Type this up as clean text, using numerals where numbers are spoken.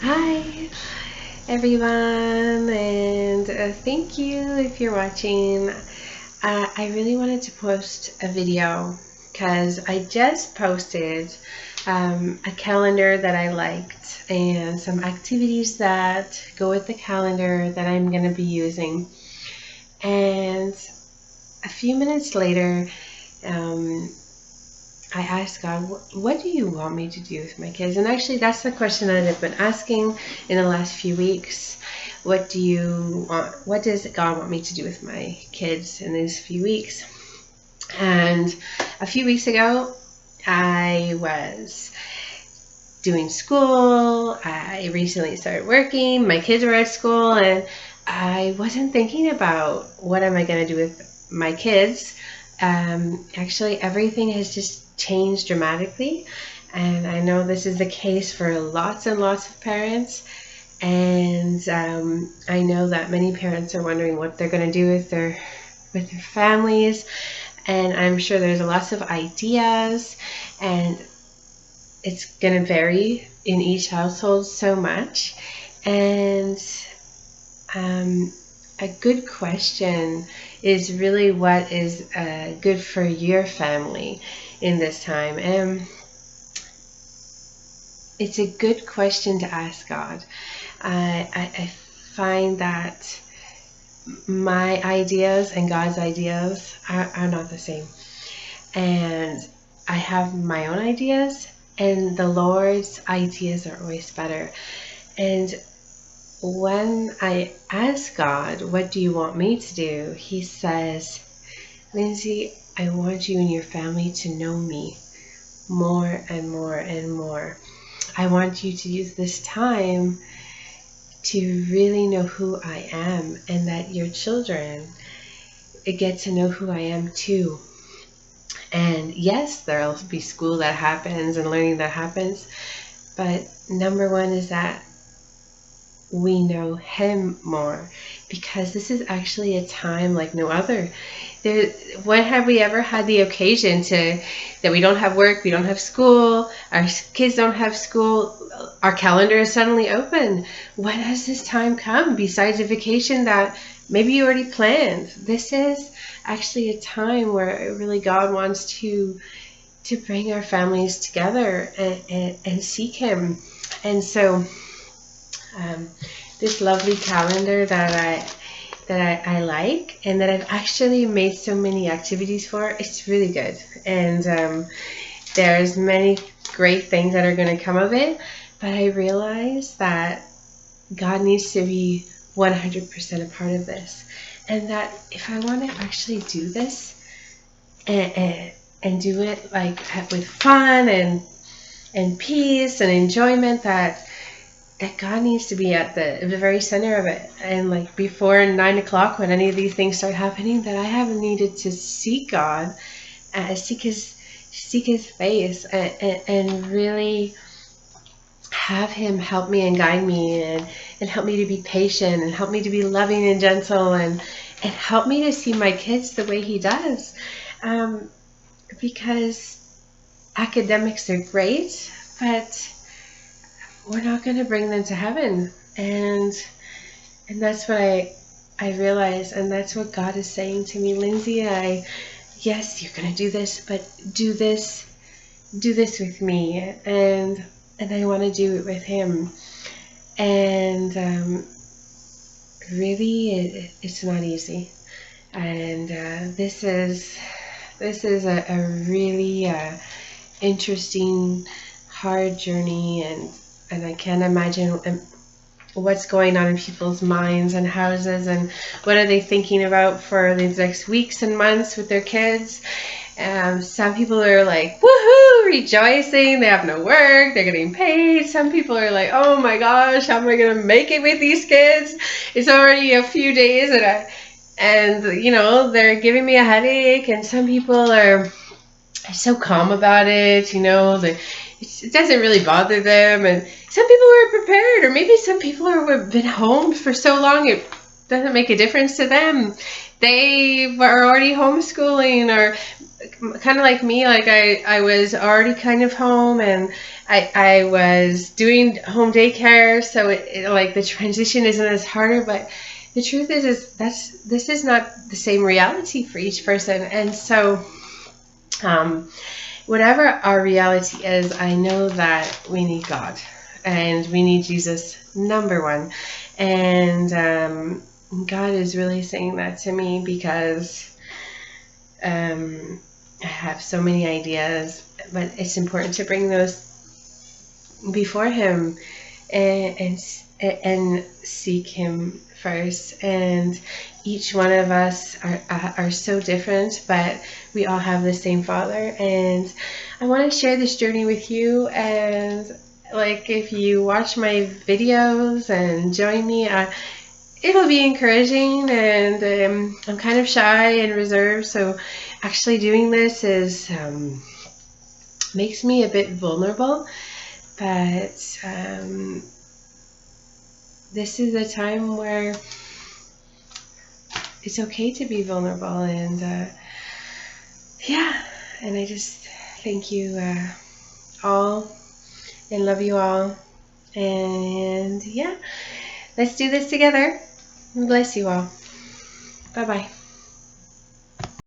Hi everyone, and thank you if you're watching. I really wanted to post a video because I just posted a calendar that I liked and some activities that go with the calendar that I'm going to be using. And a few minutes later, um, I asked God, what do you want me to do with my kids? And actually, that's the question that I've been asking in the last few weeks. What do you want? What does God want me to do with my kids in these few weeks? And a few weeks ago, I was doing school. I recently started working. My kids were at school, and I wasn't thinking about what am I going to do with my kids. Actually, everything has just changed dramatically, and I know this is the case for lots and lots of parents. And I know that many parents are wondering what they're going to do with their families, and I'm sure there's lots of ideas, and it's going to vary in each household so much. And um, a good question is really what is good for your family in this time. And it's a good question to ask God. I find that my ideas and God's ideas are not the same. And I have my own ideas, and the Lord's ideas are always better. And when I ask God, what do you want me to do? He says, Lindsay, I want you and your family to know me more and more and more. I want you to use this time to really know who I am, and that your children get to know who I am too. And yes, there'll be school that happens and learning that happens, but number one is that we know Him more, because this is actually a time like no other. When have we ever had the occasion that we don't have work, we don't have school, our kids don't have school, our calendar is suddenly open? When has this time come besides a vacation that maybe you already planned? This is actually a time where really God wants to bring our families together and seek Him. And so this lovely calendar that I like, and that I've actually made so many activities for, it's really good. And there's many great things that are going to come of it, but I realize that God needs to be 100% a part of this, and that if I want to actually do this and do it like with fun and peace and enjoyment, that God needs to be at the very center of it. And like before 9 o'clock, when any of these things start happening, that I have needed to seek God, seek His face, and really have Him help me and guide me, and help me to be patient, and help me to be loving and gentle, and help me to see my kids the way He does. Because academics are great, but we're not going to bring them to heaven. And that's what I realize, and that's what God is saying to me, Lindsay. Yes, you're going to do this, but do this with me, and I want to do it with Him. And really, it's not easy. And this is a really interesting, hard journey, and I can't imagine what's going on in people's minds and houses, and what are they thinking about for these next weeks and months with their kids. Some people are like, woohoo, rejoicing, they have no work, they're getting paid. Some people are like, oh my gosh, how am I going to make it with these kids? It's already a few days, and you know, they're giving me a headache. And some people are so calm about it, you know, it doesn't really bother them. And some people are prepared, or maybe some people have been home for so long it doesn't make a difference to them. They were already homeschooling, or kind of like me, like I was already kind of home, and I was doing home daycare, so like the transition isn't as harder, but the truth is this is not the same reality for each person. And so whatever our reality is, I know that we need God and we need Jesus number one. And God is really saying that to me because I have so many ideas, but it's important to bring those before Him and seek Him first. And each one of us are so different, but we all have the same Father. And I want to share this journey with you. And like, if you watch my videos and join me, it'll be encouraging. And I'm kind of shy and reserved, so actually doing this is makes me a bit vulnerable. But this is a time where it's okay to be vulnerable, and yeah, and I just thank you all and love you all, and yeah, let's do this together. Bless you all. Bye bye.